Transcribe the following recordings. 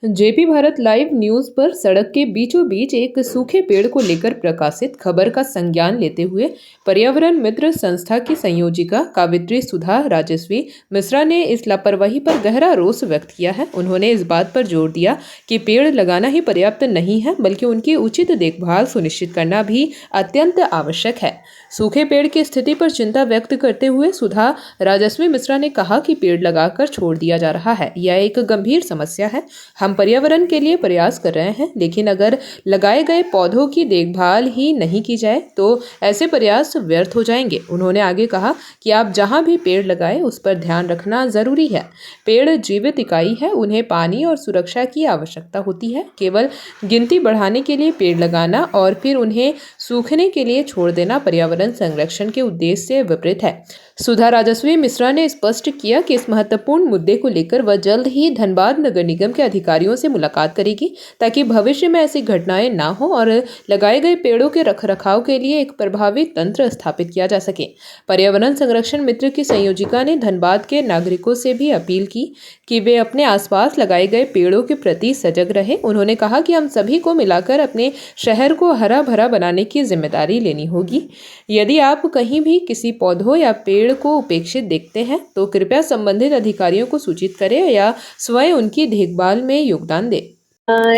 JP Bharat live news पर सड़क के बीचों बीच एक सूखे पेड़ को लेकर प्रकाशित खबर का संज्ञान लेते हुए पर्यावरण मित्र संस्था की संयोजिका कावित्री सुधा राजस्वी मिश्रा ने इस लापरवाही पर गहरा रोष व्यक्त किया है। उन्होंने इस बात पर जोर दिया कि पेड़ लगाना ही पर्याप्त नहीं है, बल्कि उनकी उचित देखभाल सुनिश्चित करना भी अत्यंत आवश्यक है। सूखे पेड़ की स्थिति पर चिंता व्यक्त करते हुए सुधा राजस्वी मिश्रा ने कहा कि पेड़ लगाकर छोड़ दिया जा रहा है, यह एक गंभीर समस्या है। हम पर्यावरण के लिए प्रयास कर रहे हैं, लेकिन अगर लगाए गए पौधों की देखभाल ही नहीं की जाए तो ऐसे प्रयास व्यर्थ हो जाएंगे। उन्होंने आगे कहा कि आप जहां भी पेड़ लगाएं उस पर ध्यान रखना जरूरी है। पेड़ जीवित इकाई है, उन्हें पानी और सुरक्षा की आवश्यकता होती है। केवल गिनती बढ़ाने के लिए पेड़ लगाना और फिर उन्हें सूखने के लिए छोड़ देना पर्यावरण संरक्षण के उद्देश्य से विपरीत है। सुधा राजस्वी मिश्रा ने स्पष्ट किया कि इस महत्वपूर्ण मुद्दे को लेकर वह जल्द ही धनबाद नगर निगम के अधिकारियों से मुलाकात करेगी, ताकि भविष्य में ऐसी घटनाएं ना हो और लगाए गए पेड़ों के रखरखाव के लिए एक प्रभावी तंत्र स्थापित किया जा सके। पर्यावरण संरक्षण मित्र की संयोजिका ने धनबाद के नागरिकों से भी अपील की कि वे अपने आसपास लगाए गए पेड़ों के प्रति सजग रहे। उन्होंने कहा कि हम सभी को मिलाकर अपने शहर को हरा भरा बनाने की जिम्मेदारी लेनी होगी। यदि आप कहीं भी किसी पौधों या पेड़ को उपेक्षित देखते हैं तो कृपया संबंधित अधिकारियों को सूचित करें या स्वयं उनकी देखभाल में योगदान दें।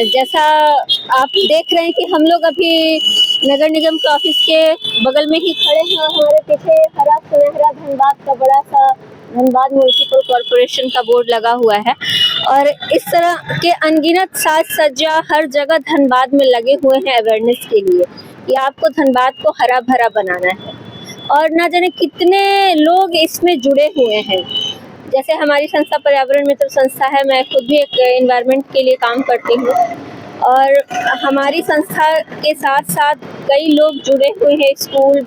जैसा आप देख रहे हैं कि हम लोग अभी नगर निगम के ऑफिस के बगल में ही खड़े हैं। हमारे पीछे हरा सुनहरा धनबाद का बड़ा सा धनबाद म्युनिसिपल कॉरपोरेशन का बोर्ड लगा हुआ है और इस तरह के अनगिनत साज सज्जा हर जगह धनबाद में लगे हुए हैं अवेयरनेस के लिए कि आपको धनबाद को हरा भरा बनाना है। और ना जाने कितने लोग इसमें जुड़े हुए हैं। जैसे हमारी संस्था पर्यावरण मित्र संस्था है, मैं खुद भी एक एनवायरनमेंट के लिए काम करती हूँ और हमारी संस्था के साथ साथ कई लोग जुड़े हुए हैं, स्कूल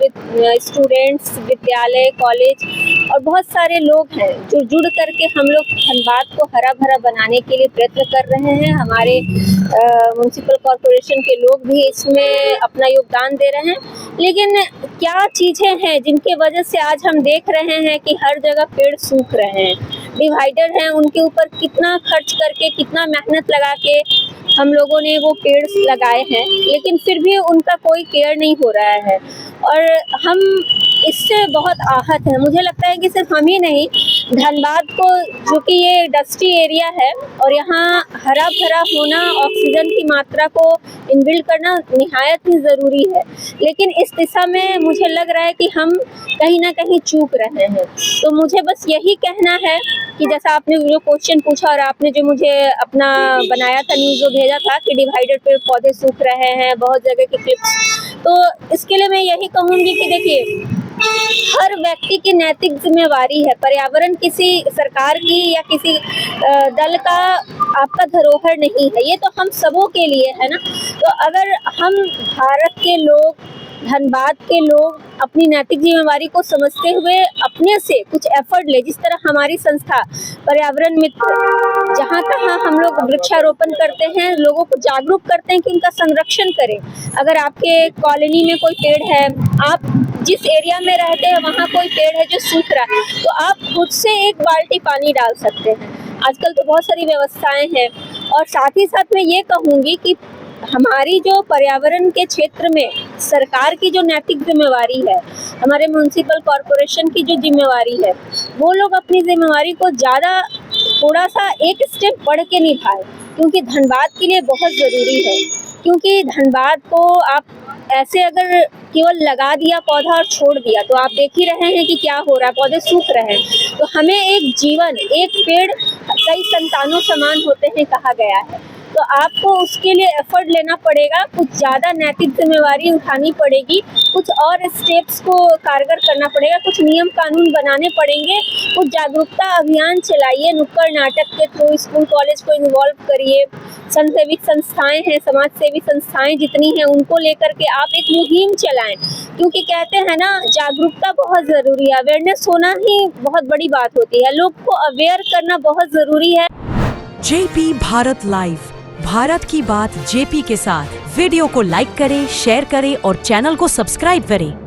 स्टूडेंट्स, विद्यालय, कॉलेज और बहुत सारे लोग हैं जो जुड़ करके हम लोग धनबाद को हरा भरा बनाने के लिए प्रयत्न कर रहे हैं। हमारे म्युनिसिपल कॉरपोरेशन के लोग भी इसमें अपना योगदान दे रहे हैं। लेकिन क्या चीज़ें हैं जिनके वजह से आज हम देख रहे हैं कि हर जगह पेड़ सूख रहे हैं। डिवाइडर हैं, उनके ऊपर कितना खर्च करके, कितना मेहनत लगा के हम लोगों ने वो पेड़ लगाए हैं, लेकिन फिर भी उनका कोई केयर नहीं हो रहा है और हम इससे बहुत आहत हैं। मुझे लगता है कि सिर्फ हम ही नहीं, धनबाद को, जो कि ये डस्टी एरिया है और यहाँ हरा भरा होना, ऑक्सीजन की मात्रा को इनबिल्ड करना निहायत ही ज़रूरी है। लेकिन इस दिशा में मुझे लग रहा है कि हम कहीं ना कहीं चूक रहे हैं। तो मुझे बस यही कहना है कि जैसा आपने जो क्वेश्चन पूछा और आपने जो मुझे अपना बनाया था न्यूज़ जो भेजा था कि डिवाइडर पे पौधे सूख रहे हैं, बहुत जगह के क्लिप्स, तो इसके लिए मैं यही कहूँगी कि देखिए, हर व्यक्ति की नैतिक जिम्मेवारी है। पर्यावरण किसी सरकार की या किसी दल का आपका धरोहर नहीं है, ये तो हम सबों के लिए है ना। तो अगर हम भारत के लोग, धनबाद के लोग अपनी नैतिक जिम्मेवारी को समझते हुए अपने से कुछ एफर्ट ले, जिस तरह हमारी संस्था पर्यावरण मित्र जहाँ तहाँ हम लोग वृक्षारोपण करते हैं, लोगों को जागरूक करते हैं कि उनका संरक्षण करें। अगर आपके कॉलोनी में कोई पेड़ है, आप जिस एरिया में रहते हैं वहाँ कोई पेड़ है जो सूख रहा है, तो आप खुद से एक बाल्टी पानी डाल सकते हैं। आजकल तो बहुत सारी व्यवस्थाएं हैं। और साथ ही साथ मैं ये कहूँगी कि हमारी जो पर्यावरण के क्षेत्र में सरकार की जो नैतिक जिम्मेवारी है, हमारे म्युनिसिपल कॉरपोरेशन की जो जिम्मेवारी है, वो लोग अपनी जिम्मेवारी को ज़्यादा थोड़ा सा एक स्टेप बढ़ के निभाए, क्योंकि धनबाद के लिए बहुत ज़रूरी है। क्योंकि धनबाद को आप ऐसे अगर केवल लगा दिया पौधा और छोड़ दिया तो आप देख ही रहे हैं कि क्या हो रहा है, पौधे सूख रहे हैं। तो हमें एक जीवन, एक पेड़ कई संतानों समान होते हैं कहा गया है। तो आपको उसके लिए एफर्ट लेना पड़ेगा, कुछ ज़्यादा नैतिक जिम्मेवारी उठानी पड़ेगी, कुछ और स्टेप्स को कारगर करना पड़ेगा, कुछ नियम कानून बनाने पड़ेंगे, कुछ जागरूकता अभियान चलाइए, नुक्कड़ नाटक के थ्रू स्कूल कॉलेज को इन्वॉल्व करिए, जनसेविक संस्थाएं हैं, समाज सेवी संस्थाएं जितनी हैं उनको लेकर के आप एक मुहिम चलाएं। क्योंकि कहते हैं ना, जागरूकता बहुत ज़रूरी है, अवेयरनेस होना ही बहुत बड़ी बात होती है, लोग को अवेयर करना बहुत ज़रूरी है। जेपी भारत लाइव, भारत की बात जेपी के साथ। वीडियो को लाइक करें, शेयर करें और चैनल को सब्सक्राइब करें।